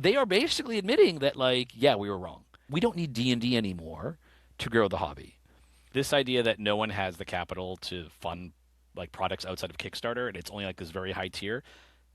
they are basically admitting that, like, yeah, we were wrong. We don't need D&D anymore to grow the hobby. This idea that no one has the capital to fund like products outside of Kickstarter and it's only like this very high tier,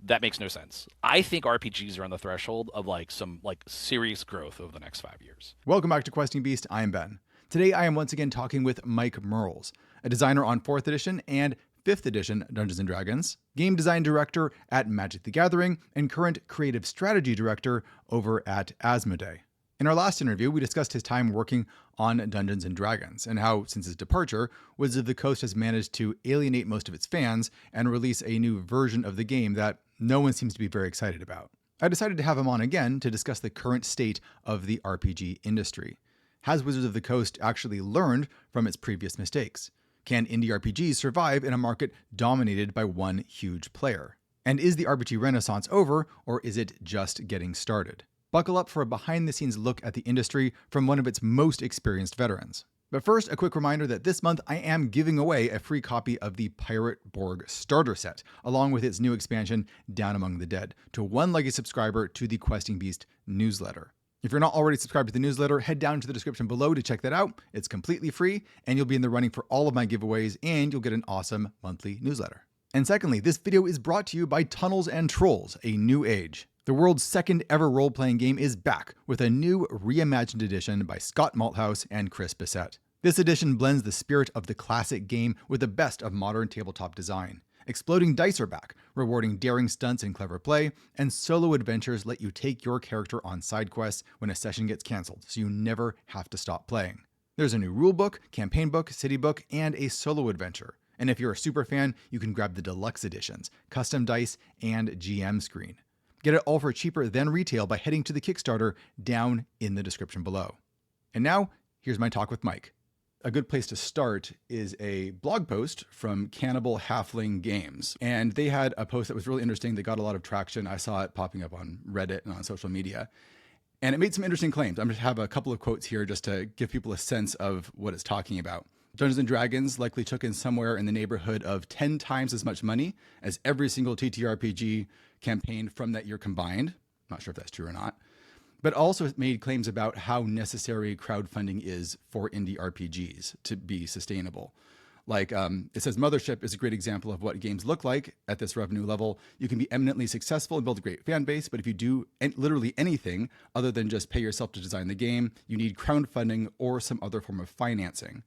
that makes no sense. I think RPGs are on the threshold of like some like serious growth over the next 5 years. Welcome back to Questing Beast. I am Ben. Today I am once again talking with Mike Merles, a designer on 4th edition and 5th edition Dungeons & Dragons, game design director at Magic the Gathering, and current creative strategy director over at Asmodee. In our last interview, we discussed his time working on Dungeons & Dragons and how, since his departure, Wizards of the Coast has managed to alienate most of its fans and release a new version of the game that no one seems to be very excited about. I decided to have him on again to discuss the current state of the RPG industry. Has Wizards of the Coast actually learned from its previous mistakes? Can indie RPGs survive in a market dominated by one huge player? And is the RPG renaissance over, or is it just getting started? Buckle up for a behind-the-scenes look at the industry from one of its most experienced veterans. But first, a quick reminder that this month I am giving away a free copy of the Pirate Borg starter set, along with its new expansion, Down Among the Dead, to one Legacy subscriber to the Questing Beast newsletter. If you're not already subscribed to the newsletter, head down to the description below to check that out. It's completely free, and you'll be in the running for all of my giveaways, and you'll get an awesome monthly newsletter. And secondly, this video is brought to you by Tunnels and Trolls: A New Age. The world's second ever role-playing game is back with a new reimagined edition by Scott Malthouse and Chris Bissett. This edition blends the spirit of the classic game with the best of modern tabletop design. Exploding dice are back, rewarding daring stunts and clever play, and solo adventures let you take your character on side quests when a session gets cancelled, so you never have to stop playing. There's a new rulebook, campaign book, city book, and a solo adventure. And if you're a super fan, you can grab the deluxe editions, custom dice, and GM screen. Get it all for cheaper than retail by heading to the Kickstarter down in the description below. And now, here's my talk with Mike. A good place to start is a blog post from Cannibal Halfling Games. And they had a post that was really interesting that got a lot of traction. I saw it popping up on Reddit and on social media. And it made some interesting claims. I'm going to have a couple of quotes here just to give people a sense of what it's talking about. Dungeons & Dragons likely took in somewhere in the neighborhood of 10 times as much money as every single TTRPG campaign from that year combined. Not sure if that's true or not. But also made claims about how necessary crowdfunding is for indie RPGs to be sustainable. Like, it says Mothership is a great example of what games look like at this revenue level. You can be eminently successful and build a great fan base, but if you do literally anything other than just pay yourself to design the game, you need crowdfunding or some other form of financing.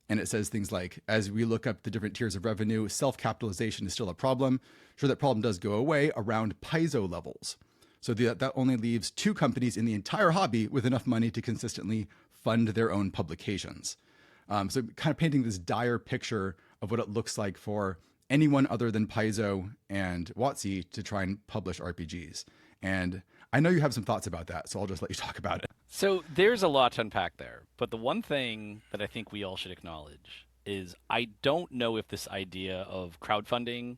And it says things like, as we look up the different tiers of revenue, self-capitalization is still a problem. Sure, that problem does go away around piezo levels. So that only leaves 2 companies in the entire hobby with enough money to consistently fund their own publications. So kind of painting this dire picture of what it looks like for anyone other than Paizo and WotC to try and publish RPGs. And I know you have some thoughts about that, so I'll just let you talk about it. So there's a lot to unpack there. But the one thing that I think we all should acknowledge is I don't know if this idea of crowdfunding,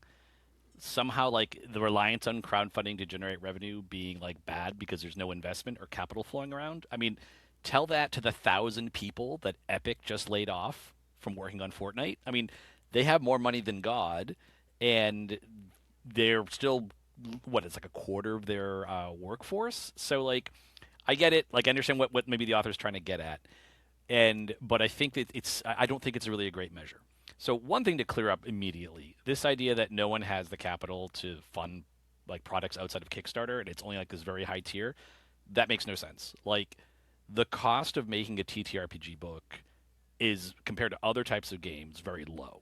somehow like the reliance on crowdfunding to generate revenue being like bad because there's no investment or capital flowing around. I mean, tell that to the 1,000 people that Epic just laid off from working on Fortnite. I mean, they have more money than God, and they're still, it's like a quarter of their workforce. So like, I get it. Like, I understand what maybe the author's trying to get at, but I think that I don't think it's really a great measure. So one thing to clear up immediately: this idea that no one has the capital to fund like products outside of Kickstarter and it's only like this very high tier, that makes no sense. Like, the cost of making a TTRPG book is, compared to other types of games, very low.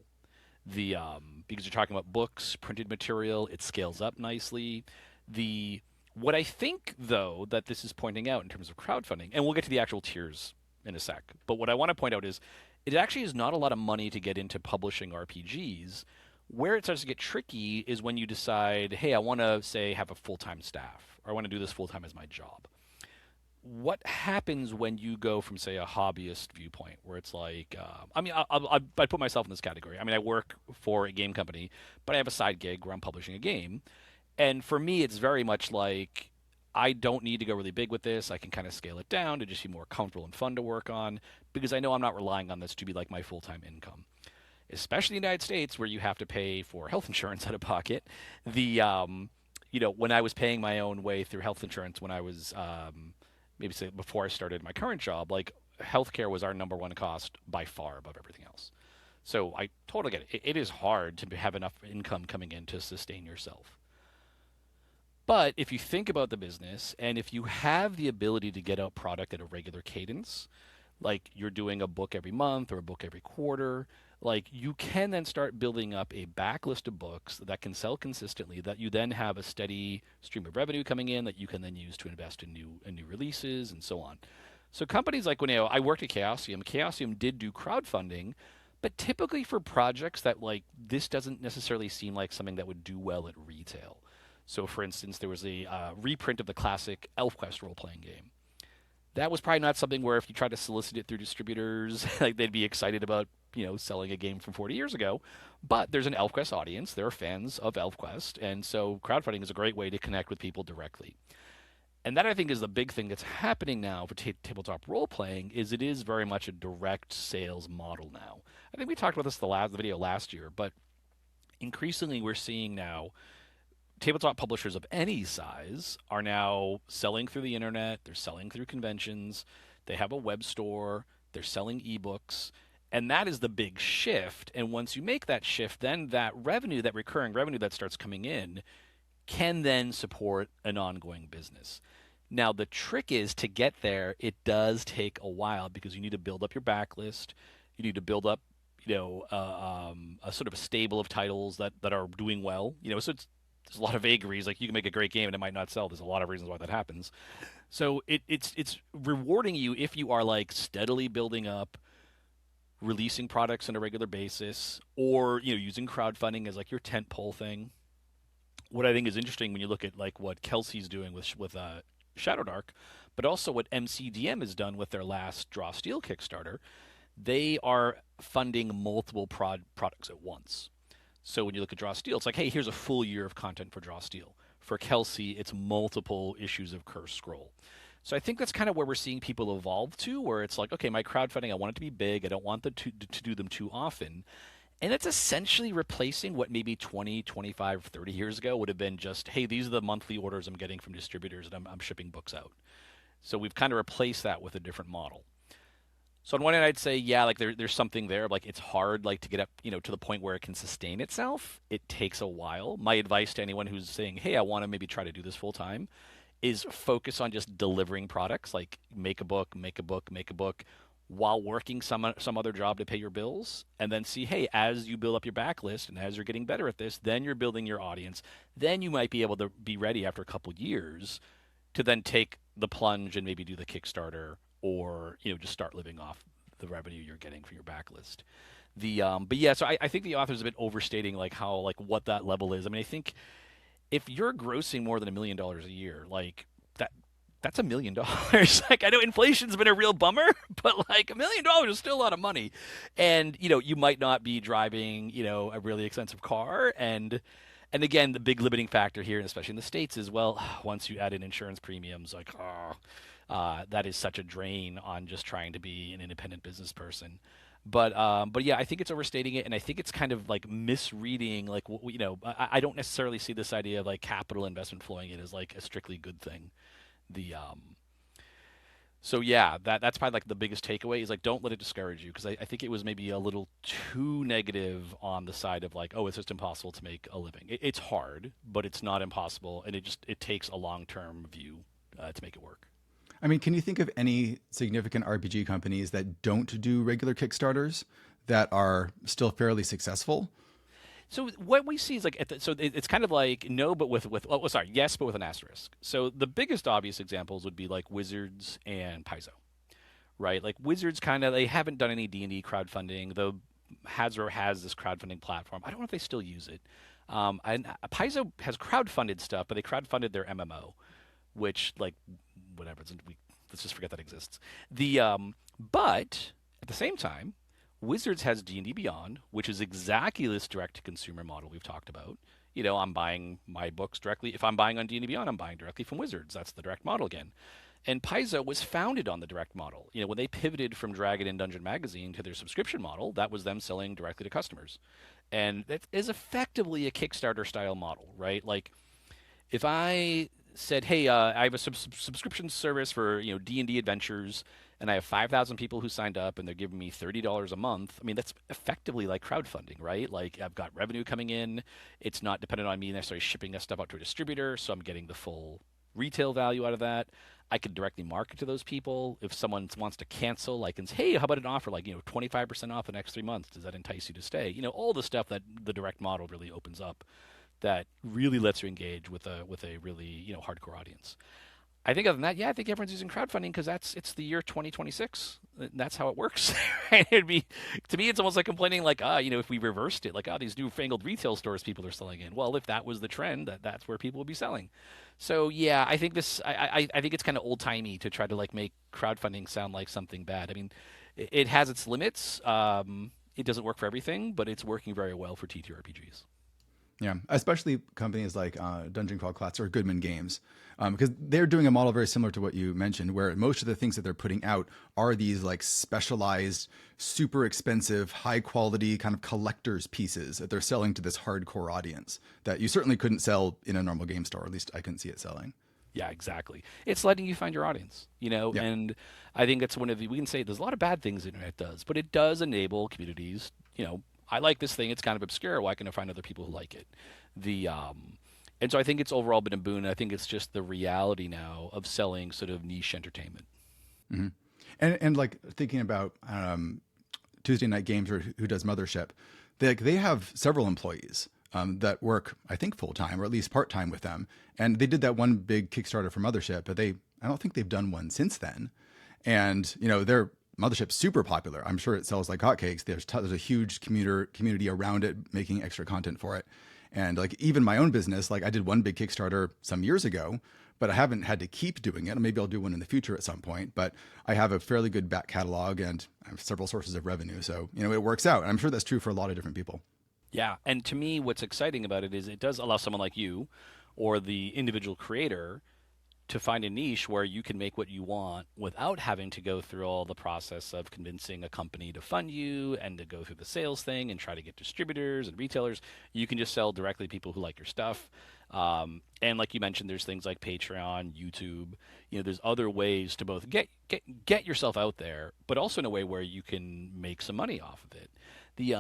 Because you're talking about books, printed material, it scales up nicely. What I think, though, that this is pointing out in terms of crowdfunding, and we'll get to the actual tiers in a sec, but what I want to point out is it actually is not a lot of money to get into publishing RPGs. Where it starts to get tricky is when you decide, hey, I want to, say, have a full-time staff, or I want to do this full-time as my job. What happens when you go from, say, a hobbyist viewpoint, where it's like, I put myself in this category. I mean, I work for a game company, but I have a side gig where I'm publishing a game. And for me, it's very much like, I don't need to go really big with this. I can kind of scale it down to just be more comfortable and fun to work on, because I know I'm not relying on this to be like my full-time income. Especially in the United States, where you have to pay for health insurance out of pocket. when I was paying my own way through health insurance when I was maybe say before I started my current job, like healthcare was our number one cost by far above everything else. So I totally get it. It is hard to have enough income coming in to sustain yourself. But if you think about the business and if you have the ability to get out product at a regular cadence, like you're doing a book every month or a book every quarter, like you can then start building up a backlist of books that can sell consistently, that you then have a steady stream of revenue coming in that you can then use to invest in new releases and so on. So companies like when I worked at Chaosium, Chaosium did do crowdfunding, but typically for projects that like this doesn't necessarily seem like something that would do well at retail. So for instance, there was a reprint of the classic ElfQuest role-playing game. That was probably not something where if you tried to solicit it through distributors, like they'd be excited about, selling a game from 40 years ago. But there's an ElfQuest audience. There are fans of ElfQuest. And so crowdfunding is a great way to connect with people directly. And that I think is the big thing that's happening now for tabletop role playing is it is very much a direct sales model now. I think we talked about this the video last year, but increasingly we're seeing now tabletop publishers of any size are now selling through the internet, they're selling through conventions, they have a web store, they're selling ebooks, and that is the big shift. And once you make that shift, then that revenue, that recurring revenue that starts coming in, can then support an ongoing business. Now, the trick is to get there, it does take a while because you need to build up your backlist. You need to build up, a sort of a stable of titles that are doing well. So there's a lot of vagaries. Like you can make a great game and it might not sell. There's a lot of reasons why that happens. So it's rewarding you if you are like steadily building up, releasing products on a regular basis, or using crowdfunding as like your tent pole thing. What I think is interesting when you look at like what Kelsey's doing with Shadow Dark, but also what MCDM has done with their last Draw Steel Kickstarter, they are funding multiple products at once. So when you look at Draw Steel, it's like, hey, here's a full year of content for Draw Steel. For Kelsey, it's multiple issues of Cursed Scroll. So I think that's kind of where we're seeing people evolve to, where it's like, okay, my crowdfunding, I want it to be big. I don't want to do them too often. And it's essentially replacing what maybe 20, 25, 30 years ago would have been just, hey, these are the monthly orders I'm getting from distributors and I'm shipping books out. So we've kind of replaced that with a different model. So on one hand, I'd say, yeah, like there's something there. Like it's hard, like to get up, to the point where it can sustain itself. It takes a while. My advice to anyone who's saying, hey, I want to maybe try to do this full time, is focus on just delivering products. Like make a book, while working some other job to pay your bills, and then see, hey, as you build up your backlist and as you're getting better at this, then you're building your audience. Then you might be able to be ready after a couple years to then take the plunge and maybe do the Kickstarter or just start living off the revenue you're getting for your backlist. But yeah, so I think the author's a bit overstating like how like what that level is. I mean, I think if you're grossing more than $1 million a year, like that's $1 million. Like I know inflation's been a real bummer, but like $1 million is still a lot of money. And you might not be driving a really expensive car. And again, the big limiting factor here, and especially in the States, is well, once you add in insurance premiums, like that is such a drain on just trying to be an independent business person. But yeah, I think it's overstating it, and I think it's kind of like misreading. Like I don't necessarily see this idea of like capital investment flowing in as like a strictly good thing. So yeah, that's probably like the biggest takeaway is like don't let it discourage you, because I think it was maybe a little too negative on the side of like, oh, it's just impossible to make a living. It's hard, but it's not impossible, and it takes a long-term view to make it work. I mean, can you think of any significant RPG companies that don't do regular Kickstarters that are still fairly successful? So what we see is like, it's kind of like no, but yes, but with an asterisk. So the biggest obvious examples would be like Wizards and Paizo, right? Like Wizards they haven't done any D&D crowdfunding, though Hasbro has this crowdfunding platform. I don't know if they still use it. And Paizo has crowdfunded stuff, but they crowdfunded their MMO, which like whatever. Let's just forget that exists. But at the same time, Wizards has D&D Beyond, which is exactly this direct-to-consumer model we've talked about. I'm buying my books directly. If I'm buying on D&D Beyond, I'm buying directly from Wizards. That's the direct model again. And Paizo was founded on the direct model. When they pivoted from Dragon and Dungeon Magazine to their subscription model, that was them selling directly to customers. And that is effectively a Kickstarter-style model, right? Like, If I said, "Hey, I have a subscription service for D&D adventures, and I have 5,000 people who signed up, and they're giving me $30 a month." I mean, that's effectively like crowdfunding, right? Like I've got revenue coming in. It's not dependent on me necessarily shipping that stuff out to a distributor, so I'm getting the full retail value out of that. I could directly market to those people. If someone wants to cancel, like, and say, "Hey, how about an offer like 25% off the next 3 months? Does that entice you to stay?" All the stuff that the direct model really opens up that really lets you engage with a really hardcore audience. I think other than that, yeah, I think everyone's using crowdfunding because it's the year 2026. That's how it works. It'd be to me, it's almost like complaining like if we reversed it, like these newfangled retail stores people are selling in. Well, if that was the trend, that's where people would be selling. So yeah, I think I think it's kind of old timey to try to like make crowdfunding sound like something bad. I mean, it has its limits. It doesn't work for everything, but it's working very well for TTRPGs. Yeah, especially companies like Dungeon Crawl Classic or Goodman Games, because they're doing a model very similar to what you mentioned, where most of the things that they're putting out are these like specialized, super expensive, high quality kind of collector's pieces that they're selling to this hardcore audience that you certainly couldn't sell in a normal game store. At least I couldn't see it selling. Yeah, exactly. It's letting you find your audience, Yeah. and I think it's one of the, we can say there's a lot of bad things the internet does, but it does enable communities, I like this thing, it's kind of obscure, why can't I find other people who like it? The and so I think it's overall been a boon. I think it's just the reality now of selling sort of niche entertainment. Hmm. And like thinking about Tuesday Night Games or who does Mothership, they have several employees that work, I think, full time or at least part time with them. And they did that one big Kickstarter for Mothership, but I don't think they've done one since then. And their Mothership's super popular. I'm sure it sells like hotcakes. There's a huge community around it making extra content for it. And like even my own business, like I did one big Kickstarter some years ago, but I haven't had to keep doing it. Maybe I'll do one in the future at some point. But I have a fairly good back catalog and I have several sources of revenue, so it works out. And I'm sure that's true for a lot of different people. Yeah, and to me, what's exciting about it is it does allow someone like you, or the individual creator, to find a niche where you can make what you want without having to go through all the process of convincing a company to fund you and to go through the sales thing and try to get distributors and retailers. You can just sell directly to people who like your stuff. And like you mentioned, there's things like Patreon, YouTube. There's other ways to both get yourself out there, but also in a way where you can make some money off of it. The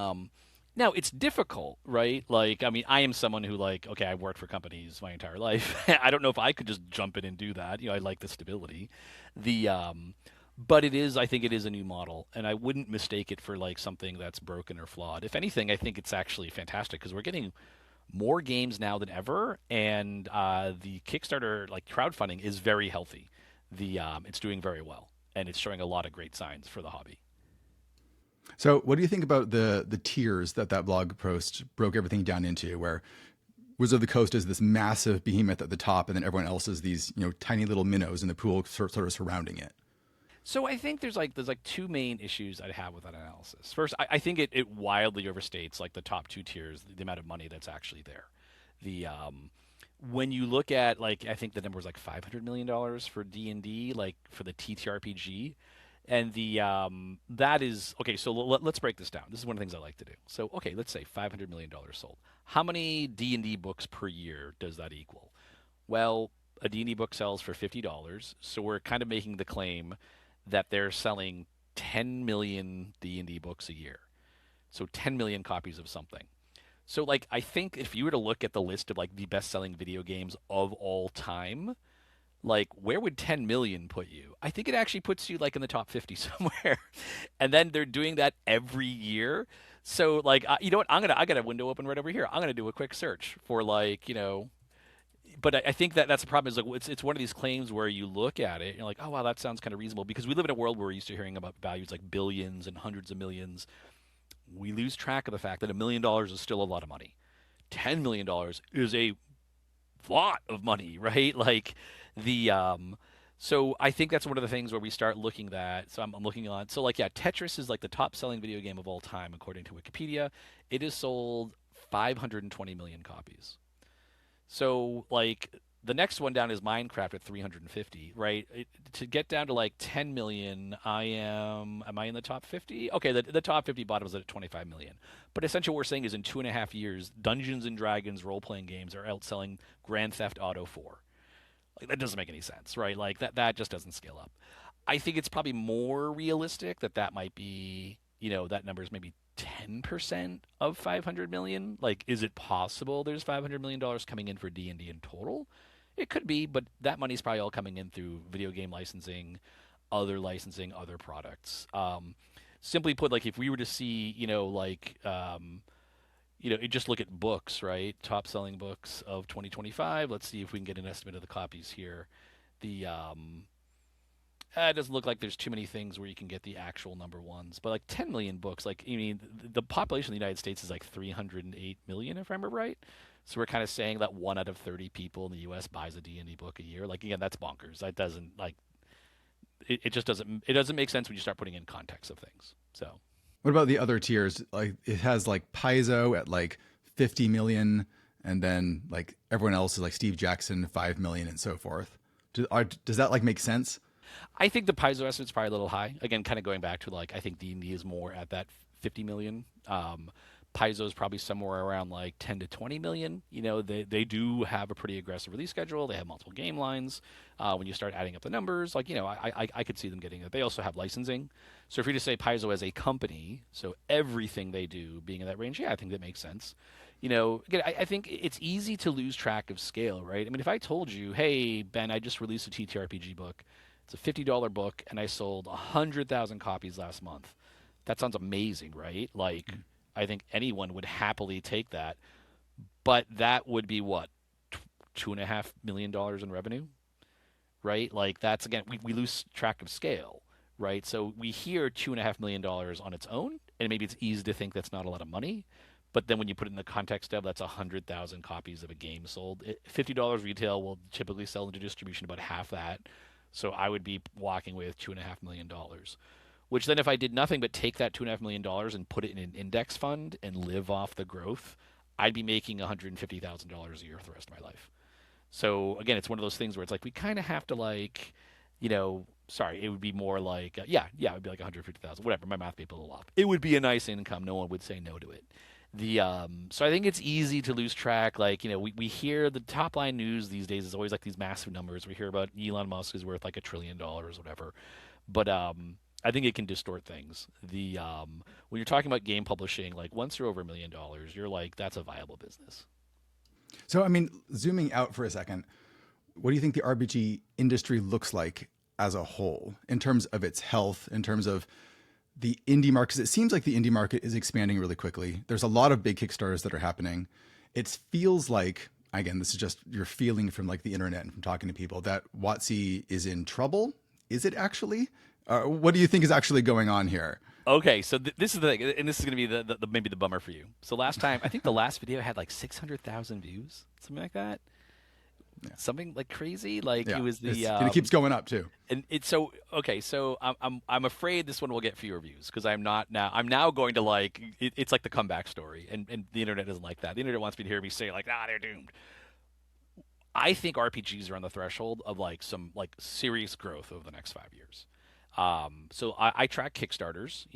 Now it's difficult, right? Like, I mean, I am someone who like, okay, I've worked for companies my entire life. I don't know if I could just jump in and do that. I like the stability. The But I think it is a new model, and I wouldn't mistake it for like something that's broken or flawed. If anything, I think it's actually fantastic because we're getting more games now than ever, and the Kickstarter like crowdfunding is very healthy. It's doing very well, and it's showing a lot of great signs for the hobby. So, what do you think about the tiers that blog post broke everything down into? Where Wizard of the Coast is this massive behemoth at the top, and then everyone else is these tiny little minnows in the pool sort of surrounding it. So I think there's like two main issues I'd have with that analysis. First, I think it wildly overstates like the top two tiers, the amount of money that's actually there. The When you look at like I think the number was like $500 million for D&D, like for the TTRPG, and that is okay. So let's break this down. This is one of the things I like to do. So okay, let's say $500 million sold. How many D&D books per year does that equal? Well, a D&D book sells for $50, so we're kind of making the claim that they're selling 10 million D&D books a year. So 10 million copies of something. So like I think if you were to look at the list of like the best-selling video games of all time, like where would 10 million put you? I think it actually puts you like in the top 50 somewhere. And then they're doing that every year. So like you know what? I got a window open right over here. I'm going to do a quick search for like, but I think that's the problem is like it's one of these claims where you look at it and you're like, oh wow, that sounds kind of reasonable because we live in a world where we're used to hearing about values like billions and hundreds of millions. We lose track of the fact that $1 million is still a lot of money. $10 million is a lot of money, right? Like the so I think that's one of the things where we start looking at. So I'm looking on. So like yeah, Tetris is like the top selling video game of all time according to Wikipedia. It has sold 520 million copies. So like The next one down is Minecraft at 350, right? To get down to like 10 million, am I in the top 50? Okay, the top 50 bottoms at 25 million. But essentially what we're saying is in 2.5 years, Dungeons and Dragons role-playing games are outselling Grand Theft Auto 4. Like that doesn't make any sense, right? Like that just doesn't scale up. I think it's probably more realistic that might be, that number is maybe 10% of 500 million. Like, is it possible there's $500 million coming in for D&D in total? It could be, but that money's probably all coming in through video game licensing, other products. Simply put, like if we were to see, just look at books, right? Top selling books of 2025. Let's see if we can get an estimate of the copies here. The it doesn't look like there's too many things where you can get the actual number ones, but like 10 million books. Like, I mean, the population of the United States is like 308 million, if I remember right. So we're kind of saying that 1 out of 30 people in the U.S. buys a D&D book a year. Like again, that's bonkers. That doesn't like it just doesn't make sense when you start putting in context of things. So What about the other tiers? Like it has like Paizo at like 50 million, and then like everyone else is like Steve Jackson 5 million and so forth. Does that like make sense? I think the Paizo estimate's probably a little high. Again, kind of going back to like I think D&D is more at that 50 million. Paizo is probably somewhere around like 10 to 20 million. They do have a pretty aggressive release schedule. They have multiple game lines. When you start adding up the numbers, like, I could see them getting it. They also have licensing. So if you just say Paizo as a company, so everything they do being in that range, yeah, I think that makes sense. Again, I think it's easy to lose track of scale, right? I mean, if I told you, hey, Ben, I just released a TTRPG book. It's a $50 book, and I sold 100,000 copies last month. That sounds amazing, right? Like, I think anyone would happily take that. But that would be what? $2.5 million in revenue, right? Like, that's, again, we lose track of scale, right? So we hear $2.5 million on its own, and maybe it's easy to think that's not a lot of money. But then when you put it in the context of that's 100,000 copies of a game sold, $50 retail will typically sell into distribution about half that. So I would be walking with $2.5 million, which then if I did nothing but take that $2.5 million and put it in an index fund and live off the growth, I'd be making $150,000 a year for the rest of my life. So again, it's one of those things where it's like we kind of have to like, sorry, it would be more like it would be like 150,000, whatever. My math people will off. It would be a nice income. No one would say no to it. So I think it's easy to lose track. Like, we hear the top line news these days is always like these massive numbers. We hear about Elon Musk is worth like $1 trillion, whatever. But I think it can distort things. When you're talking about game publishing, like once you're over $1 million, you're like, that's a viable business. So, I mean, zooming out for a second, what do you think the RPG industry looks like as a whole in terms of its health, in terms of the indie market? 'Cause it seems like the indie market is expanding really quickly. There's a lot of big Kickstarters that are happening. It feels like, again, this is just your feeling from like the internet and from talking to people, that WotC is in trouble. Is it actually? What do you think is actually going on here? Okay, so this is the thing, and this is going to be the maybe the bummer for you. So last time, I think the last video had like 600,000 views, something like that. Yeah. Something like crazy, like Yeah. it was And it keeps going up too. and it's so okay. So I'm afraid this one will get fewer views because I'm now going to like it's like the comeback story, and the internet doesn't like that. The internet wants me to hear me say like they're doomed. I think RPGs are on the threshold of like some like serious growth over the next 5 years. So I track Kickstarters,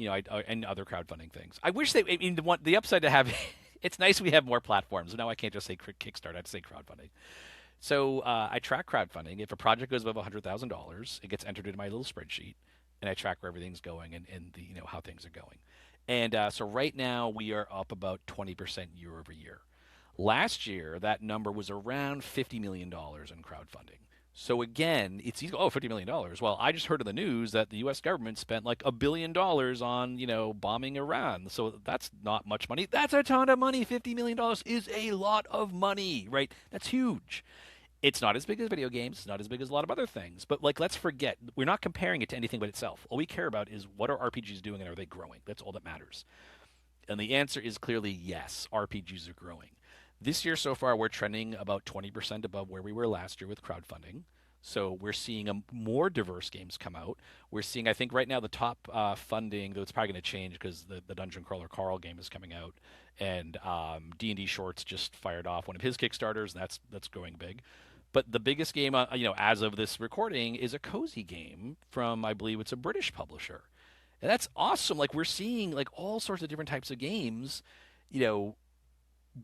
and other crowdfunding things. I wish they. I mean, the upside to have, it's nice we have more platforms. Now I can't just say Kickstarter; I have to say crowdfunding. So I track crowdfunding. If a project goes above $100,000, it gets entered into my little spreadsheet, and I track where everything's going and the how things are going. And so right now we are up about 20% year over year. Last year that number was around $50 million in crowdfunding. So again, it's easy. Oh, $50 million. Well, I just heard in the news that the U.S. government spent like $1 billion on, bombing Iran. So that's not much money. That's a ton of money. $50 million is a lot of money, right? That's huge. It's not as big as video games. It's not as big as a lot of other things. But like, let's forget, we're not comparing it to anything but itself. All we care about is what are RPGs doing and are they growing? That's all that matters. And the answer is clearly yes, RPGs are growing. This year so far, we're trending about 20% above where we were last year with crowdfunding. So we're seeing more diverse games come out. We're seeing, I think right now, the top funding, though it's probably going to change because the Dungeon Crawler Carl game is coming out. And D&D Shorts just fired off one of his Kickstarters, and that's going big. But the biggest game, as of this recording, is a cozy game from, I believe it's a British publisher. And that's awesome. Like, we're seeing like all sorts of different types of games, you know,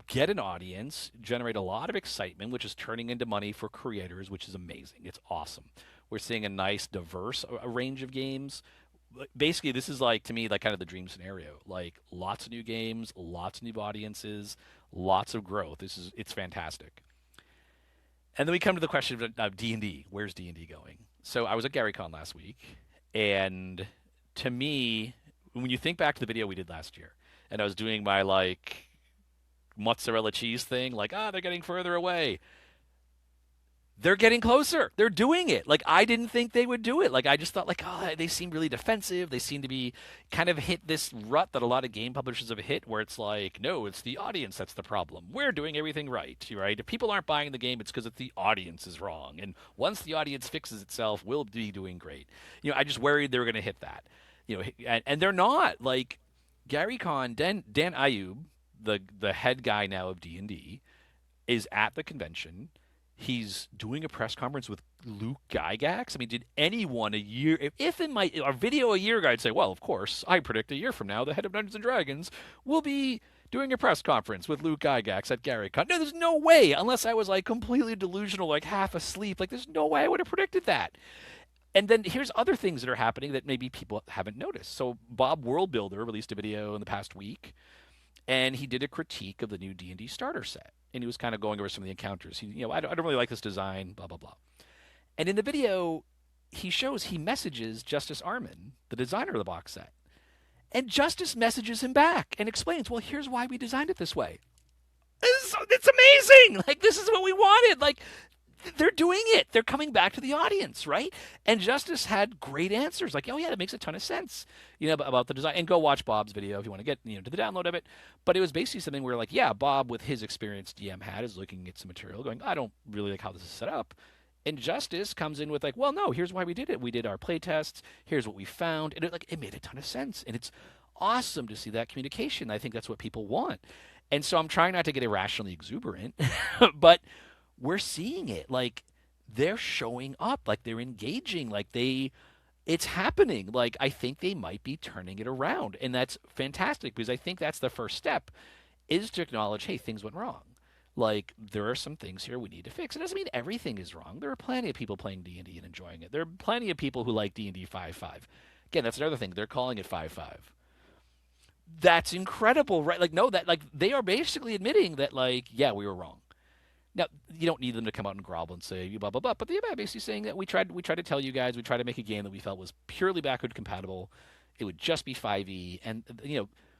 get an audience, generate a lot of excitement, which is turning into money for creators, which is amazing. It's awesome. We're seeing a nice, diverse range of games. Basically, this is like, to me, like kind of the dream scenario. Like, lots of new games, lots of new audiences, lots of growth. It's fantastic. And then we come to the question of D&D. Where's D&D going? So I was at GaryCon last week, and to me, when you think back to the video we did last year, and I was doing my like mozzarella cheese thing, like, they're getting further away. They're getting closer. They're doing it. Like, I didn't think they would do it. Like, I just thought, like, they seem really defensive. They seem to be kind of hit this rut that a lot of game publishers have hit, where it's like, no, it's the audience that's the problem. We're doing everything right, right? If people aren't buying the game, it's because the audience is wrong. And once the audience fixes itself, we'll be doing great. I just worried they were going to hit that. And they're not. Like, Gary Kahn, Dan Ayub, the head guy now of D&D, is at the convention. He's doing a press conference with Luke Gygax. I mean, did anyone a year, if in our video a year ago, I'd say, well, of course, I predict a year from now, the head of Dungeons and Dragons will be doing a press conference with Luke Gygax at GaryCon. No, there's no way, unless I was like completely delusional, like half asleep. Like, there's no way I would have predicted that. And then here's other things that are happening that maybe people haven't noticed. So Bob Worldbuilder released a video in the past week, and he did a critique of the new D&D starter set. And he was kind of going over some of the encounters. I don't really like this design, blah, blah, blah. And in the video, he messages Justice Arman, the designer of the box set. And Justice messages him back and explains, well, here's why we designed it this way. It's amazing. Like, this is what we wanted. Like, they're doing it. They're coming back to the audience, right? And Justice had great answers, like, oh yeah, that makes a ton of sense, about the design. And go watch Bob's video if you want to get, to the download of it. But it was basically something where, like, yeah, Bob, with his experience DM had, is looking at some material, going, I don't really like how this is set up. And Justice comes in with like, well, no, here's why we did it. We did our play tests. Here's what we found, and it made a ton of sense. And it's awesome to see that communication. I think that's what people want. And so I'm trying not to get irrationally exuberant, but we're seeing it. Like, they're showing up, like they're engaging, like it's happening. Like, I think they might be turning it around, and that's fantastic, because I think that's the first step, is to acknowledge, hey, things went wrong. Like, there are some things here we need to fix. It doesn't mean everything is wrong. There are plenty of people playing D&D and enjoying it. There are plenty of people who like D&D 5.5. Again, that's another thing. They're calling it 5.5. That's incredible, right? Like, no, that, like, they are basically admitting that, like, yeah, we were wrong. Now, you don't need them to come out and grovel and say blah blah blah, but they're basically saying that we tried to tell you guys, we tried to make a game that we felt was purely backward compatible. It would just be 5e, and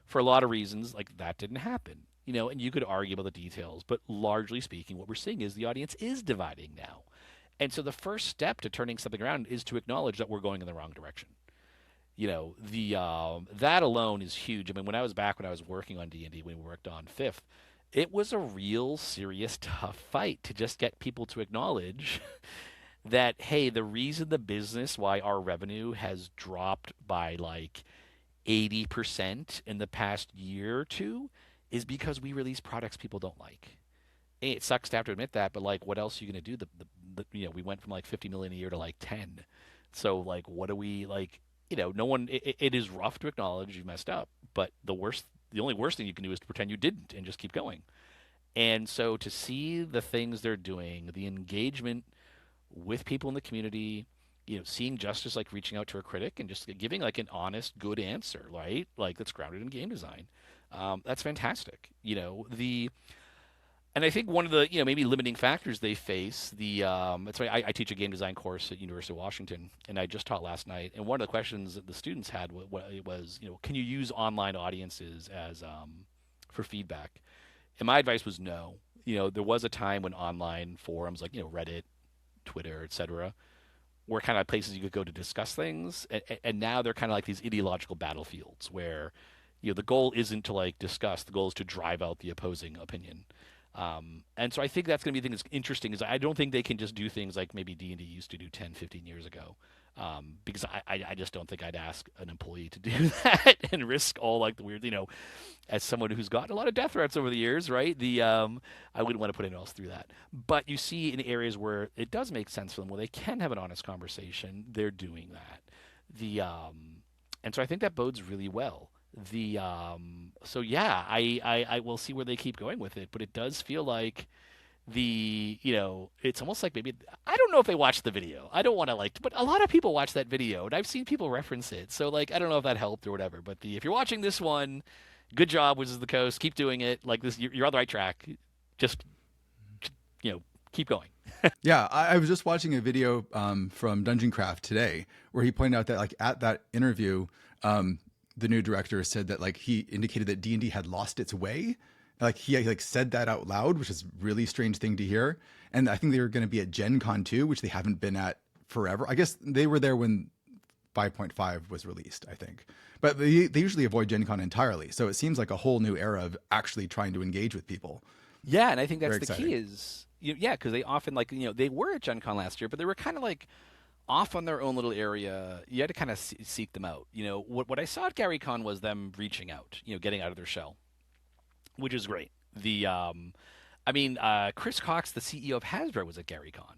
for a lot of reasons, like, that didn't happen. And you could argue about the details, but largely speaking, what we're seeing is the audience is dividing now. And so the first step to turning something around is to acknowledge that we're going in the wrong direction. That alone is huge. I mean, when I was working on D&D, when we worked on 5th, it was a real serious tough fight to just get people to acknowledge that, hey, the reason the business, why our revenue has dropped by like 80% in the past year or two, is because we release products people don't like. It sucks to have to admit that, but like, what else are you going to do? We went from like 50 million a year to like 10. So like, what do we like? No one. It is rough to acknowledge you messed up, but the only worst thing you can do is to pretend you didn't and just keep going. And so to see the things they're doing, the engagement with people in the community, seeing Justice like reaching out to a critic and just giving like an honest, good answer, right? Like, that's grounded in game design. That's fantastic. And I think one of the maybe limiting factors they face, that's why I teach a game design course at University of Washington, and I just taught last night. And one of the questions that the students had was can you use online audiences as for feedback? And my advice was no. There was a time when online forums like Reddit, Twitter, etc., were kind of places you could go to discuss things, and now they're kind of like these ideological battlefields where the goal isn't to like discuss. The goal is to drive out the opposing opinion. And so I think that's going to be the thing that's interesting is I don't think they can just do things like maybe D&D used to do 10, 15 years ago. Because I just don't think I'd ask an employee to do that and risk all like the weird, as someone who's gotten a lot of death threats over the years, right? I wouldn't want to put anyone else through that. But you see in areas where it does make sense for them, where they can have an honest conversation, they're doing that. And so I think that bodes really well. So yeah, I will see where they keep going with it, but it does feel like it's almost like maybe I don't know if they watched the video. I don't want to but a lot of people watch that video, and I've seen people reference it. So like, I don't know if that helped or whatever. But if you're watching this one, good job, Wizards of the Coast. Keep doing it. Like this, you're on the right track. Just keep going. Yeah, I was just watching a video from Dungeon Craft today where he pointed out that like at that interview, the new director said that like he indicated that D&D had lost its way. Like he like said that out loud, which is a really strange thing to hear. And I think they were going to be at Gen Con 2, which they haven't been at forever. I guess they were there when 5.5 was released, I think. But they usually avoid Gen Con entirely. So it seems like a whole new era of actually trying to engage with people. Yeah, and I think that's Very the exciting. key is because they often they were at Gen Con last year, but they were kind of like off on their own little area. You had to kind of seek them out. What I saw at Gary Con was them reaching out, getting out of their shell, which is great. Chris Cox, the CEO of Hasbro, was at GaryCon.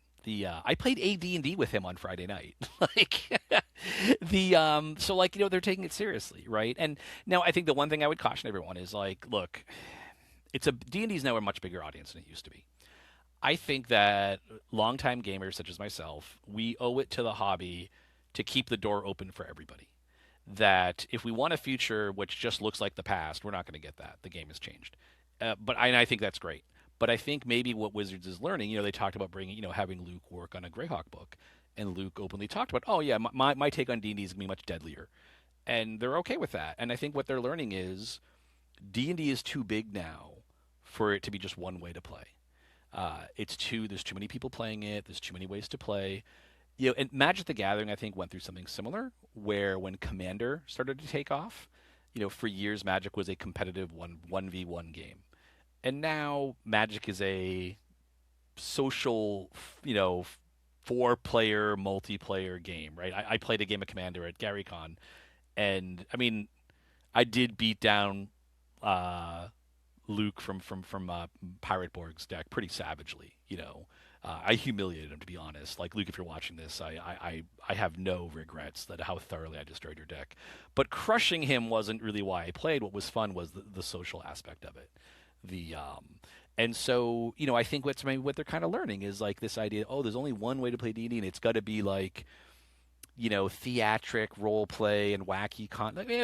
I played AD&D with him on Friday night. They're taking it seriously, right? And now I think the one thing I would caution everyone is like, look, D&D is now a much bigger audience than it used to be. I think that longtime gamers such as myself, we owe it to the hobby to keep the door open for everybody. That if we want a future which just looks like the past, we're not going to get that. The game has changed. I think that's great. But I think maybe what Wizards is learning, they talked about having Luke work on a Greyhawk book, and Luke openly talked about, oh yeah, my take on D&D is going to be much deadlier, and they're okay with that. And I think what they're learning is D&D is too big now for it to be just one way to play. There's too many people playing it. There's too many ways to play. And Magic the Gathering, I think, went through something similar, where when Commander started to take off, for years Magic was a competitive 1v1 game. And now Magic is a social, 4-player multiplayer game, right? I played a game of Commander at GaryCon, and I did beat down Luke from Pirate Borg's deck pretty savagely. I humiliated him, to be honest. Like, Luke, if you're watching this, I have no regrets that how thoroughly I destroyed your deck. But crushing him wasn't really why I played. What was fun was the social aspect of it. And so I think what they're kind of learning is like this idea. Oh, there's only one way to play D&D, and it's got to be like theatric role play and wacky it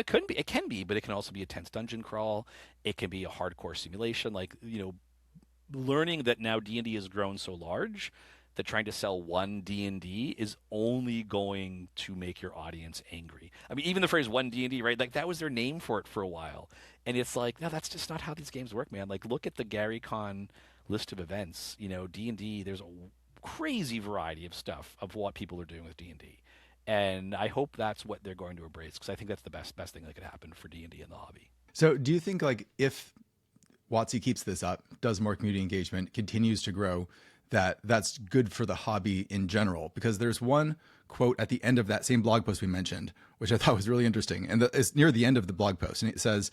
couldn't be. It can be, but it can also be a tense dungeon crawl. It can be a hardcore simulation. Learning that now D&D has grown so large that trying to sell one D&D is only going to make your audience angry. Even the phrase one D&D, right? Like, that was their name for it for a while. And it's like, no, that's just not how these games work, man. Like, look at the GaryCon list of events. D&D, there's a crazy variety of stuff of what people are doing with D&D. And I hope that's what they're going to embrace, because I think that's the best thing that could happen for D&D and the hobby. So do you think like if WotC keeps this up, does more community engagement, continues to grow, that's good for the hobby in general? Because there's one quote at the end of that same blog post we mentioned, which I thought was really interesting. And it's near the end of the blog post. And it says,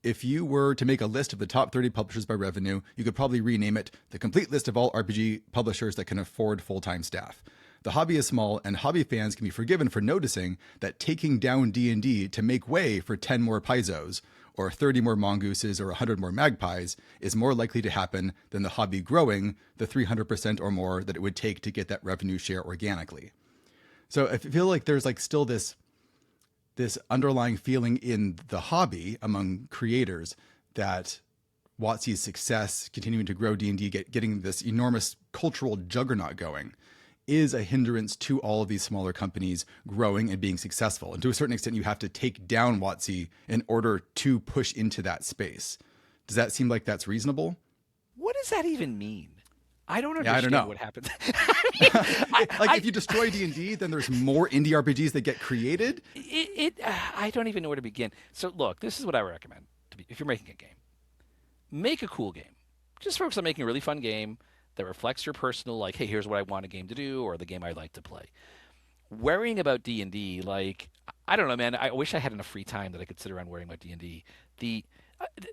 if you were to make a list of the top 30 publishers by revenue, you could probably rename it the complete list of all RPG publishers that can afford full-time staff. The hobby is small, and hobby fans can be forgiven for noticing that taking down D&D to make way for 10 more Paizos, or 30 more mongooses, or 100 more magpies is more likely to happen than the hobby growing the 300% or more that it would take to get that revenue share organically. So I feel like there's like still this underlying feeling in the hobby among creators that WotC's success, continuing to grow D&D, getting this enormous cultural juggernaut going, is a hindrance to all of these smaller companies growing and being successful. And to a certain extent, you have to take down WotC in order to push into that space. Does that seem like that's reasonable? What does that even mean? I don't understand. I don't know what happens. If you destroy D&D, then there's more indie RPGs that get created. I don't even know where to begin. So look, this is what I recommend. If you're making a game, make a cool game. Just focus on making a really fun game that reflects your personal, like, hey, here's what I want a game to do, or the game I'd like to play. Worrying about D&D, like, I don't know, man. I wish I had enough free time that I could sit around worrying about D&D. The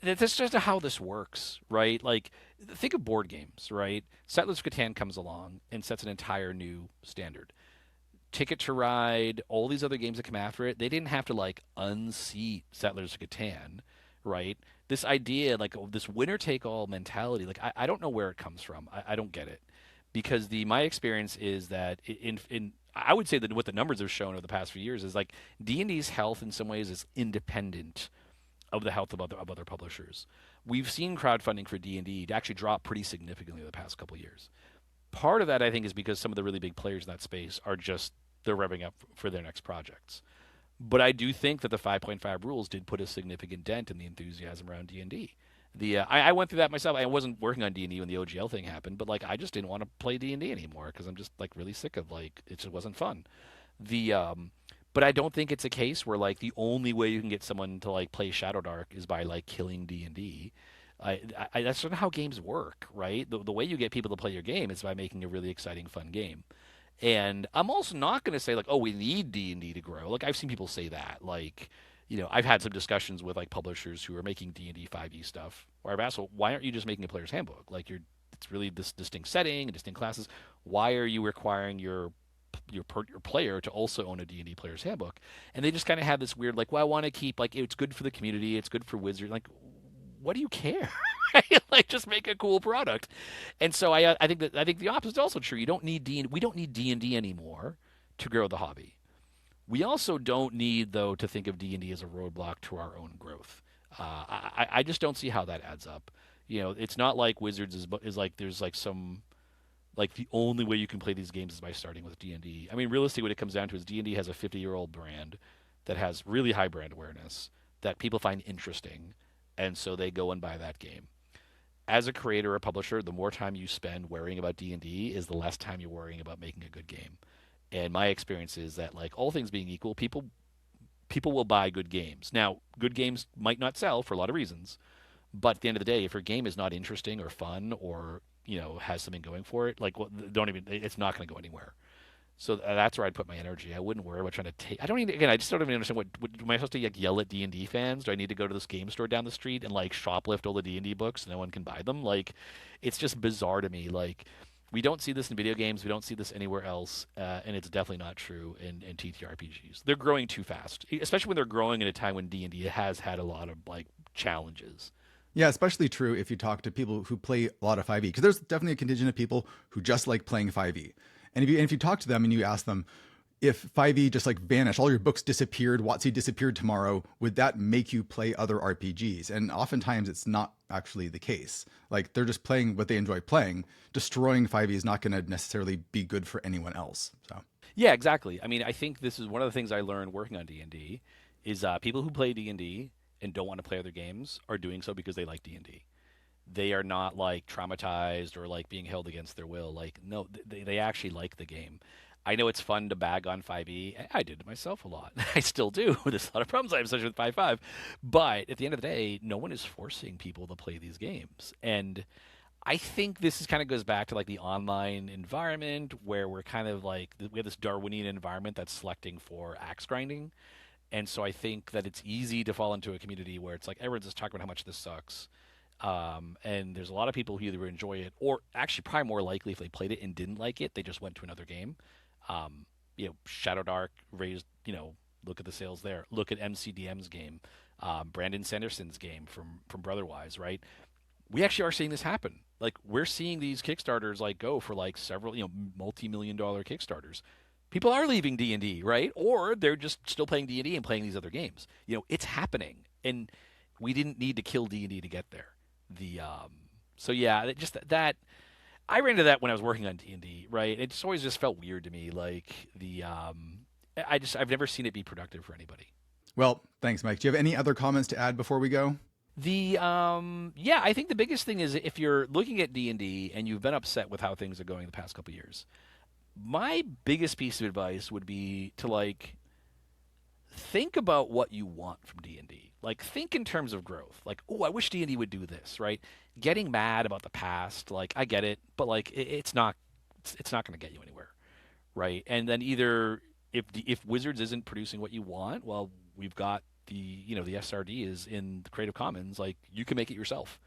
That's just how this works, right? Like, think of board games, right? Settlers of Catan comes along and sets an entire new standard. Ticket to Ride, all these other games that come after it, they didn't have to like unseat Settlers of Catan, right? This idea, like this winner take all mentality, like I don't know where it comes from. I don't get it because the my experience is that in I would say that what the numbers have shown over the past few years is like D&D's health in some ways is independent of the health of other publishers. We've seen crowdfunding for D&D to actually drop pretty significantly in the past couple of years. Part of that, I think, is because some of the really big players in that space are just they're revving up for their next projects. But I do think that the 5.5 rules did put a significant dent in the enthusiasm around D&D. I went through that myself. I wasn't working on D&D when the OGL thing happened, but like I just didn't want to play D&D anymore because I'm just like really sick of like it just wasn't fun. The But I don't think it's a case where like the only way you can get someone to like play Shadow Dark is by like killing D&D. That's not how games work, right? The way you get people to play your game is by making a really exciting, fun game. And I'm also not going to say like, oh, we need D&D to grow. Like I've seen people say that. Like, I've had some discussions with like publishers who are making D&D 5e stuff. Where I've asked, well, why aren't you just making a player's handbook? Like it's really this distinct setting and distinct classes. Why are you requiring your player to also own a D&D player's handbook? And they just kind of have this weird like, well, I want to keep like it's good for the community, it's good for Wizards. Like, what do you care? Like, just make a cool product. And so I think the opposite is also true. You don't need we don't need D&D anymore to grow the hobby. We also don't need though to think of D&D as a roadblock to our own growth. I just don't see how that adds up. It's not like Wizards is like there's like some like the only way you can play these games is by starting with D&D. I mean, realistically, what it comes down to is D&D has a 50-year-old brand that has really high brand awareness that people find interesting, and so they go and buy that game. As a creator or publisher, the more time you spend worrying about D&D is the less time you're worrying about making a good game. And my experience is that, like all things being equal, people will buy good games. Now, good games might not sell for a lot of reasons, but at the end of the day, if your game is not interesting or fun or has something going for it, like it's not going to go anywhere. So that's where I'd put my energy. I wouldn't worry about trying to take. I just don't even understand what am I supposed to like yell at D&D fans? Do I need to go to this game store down the street and like shoplift all the D&D books so no one can buy them? Like, it's just bizarre to me. Like, we don't see this in video games. We don't see this anywhere else, and it's definitely not true in TTRPGs. They're growing too fast, especially when they're growing at a time when D&D has had a lot of like challenges. Yeah, especially true if you talk to people who play a lot of 5e, because there's definitely a contingent of people who just like playing 5e. And if you talk to them and you ask them if 5e just like vanished, all your books disappeared, WotC disappeared tomorrow, would that make you play other RPGs? And oftentimes it's not actually the case. Like they're just playing what they enjoy playing. Destroying 5e is not going to necessarily be good for anyone else. So yeah, exactly. I mean, I think this is one of the things I learned working on D&D is people who play D&D and don't want to play other games are doing so because they like D&D. They are not like traumatized or like being held against their will. Like, no, they actually like the game. I know it's fun to bag on 5e. I did it myself a lot. I still do. There's a lot of problems I have such with 5.5. But at the end of the day, no one is forcing people to play these games. And I think this is kind of goes back to like the online environment where we're kind of like we have this Darwinian environment that's selecting for axe grinding. And so I think that it's easy to fall into a community where it's like everyone's just talking about how much this sucks. And there's a lot of people who either enjoy it or actually probably more likely if they played it and didn't like it, they just went to another game. Shadow Dark raised, look at the sales there. Look at MCDM's game, Brandon Sanderson's game from Brotherwise, right? We actually are seeing this happen. Like we're seeing these Kickstarters like go for like several, multi-million-dollar Kickstarters. People are leaving D&D, right? Or they're just still playing D&D and playing these other games. It's happening, and we didn't need to kill D&D to get there. So yeah, just that I ran into that when I was working on D&D, right? It just always just felt weird to me, like I've never seen it be productive for anybody. well, thanks, Mike. Do you have any other comments to add before we go? I think the biggest thing is if you're looking at D&D and you've been upset with how things are going the past couple of years, my biggest piece of advice would be to like think about what you want from D&D. Like, think in terms of growth. Like, oh, I wish D&D would do this, right? Getting mad about the past, like, I get it, but like, it's not going to get you anywhere, right? And then either if Wizards isn't producing what you want, well, we've got the SRD is in the Creative Commons. Like, you can make it yourself.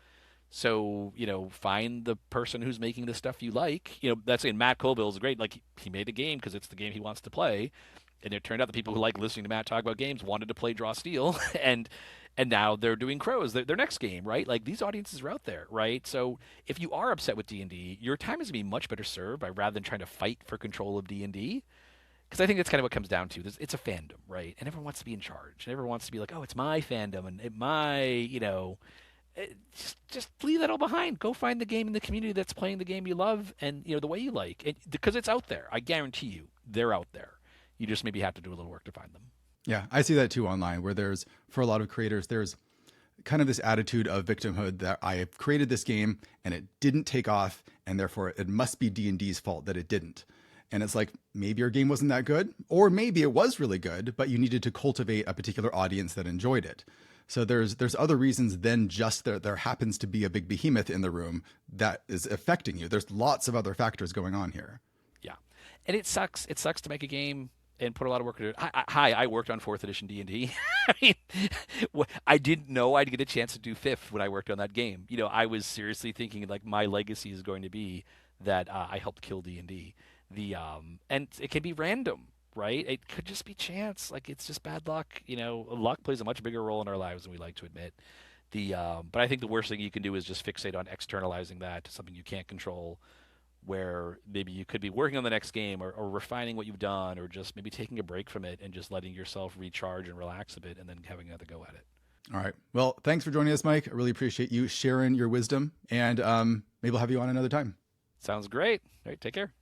So, find the person who's making the stuff you like. That's in Matt Colville is great. Like, he made a game because it's the game he wants to play, and it turned out the people who like listening to Matt talk about games wanted to play Draw Steel, and now they're doing Crows, their next game, right? Like, these audiences are out there, right? So if you are upset with D&D, your time is going to be much better served by rather than trying to fight for control of D&D, because I think that's kind of what comes down to. It's a fandom, right? And everyone wants to be in charge, and everyone wants to be like, oh, it's my fandom and just leave that all behind. Go find the game in the community that's playing the game you love and the way you like, because it's out there. I guarantee you, they're out there. You just maybe have to do a little work to find them. Yeah, I see that too online, where for a lot of creators, there's kind of this attitude of victimhood that I have created this game and it didn't take off, and therefore it must be D&D's fault that it didn't. And it's like, maybe your game wasn't that good, or maybe it was really good, but you needed to cultivate a particular audience that enjoyed it. So there's other reasons than just there happens to be a big behemoth in the room that is affecting you. There's lots of other factors going on here. Yeah, and it sucks. It sucks to make a game and put a lot of work into it. I worked on 4th edition D&D. I mean, I didn't know I'd get a chance to do 5th when I worked on that game. I was seriously thinking like my legacy is going to be that I helped kill D&D. And it can be random, right? It could just be chance. Like, it's just bad luck. Luck plays a much bigger role in our lives than we like to admit. But I think the worst thing you can do is just fixate on externalizing that to something you can't control, where maybe you could be working on the next game or refining what you've done, or just maybe taking a break from it and just letting yourself recharge and relax a bit and then having another go at it. All right. Well, thanks for joining us, Mike. I really appreciate you sharing your wisdom, and maybe we'll have you on another time. Sounds great. All right, take care.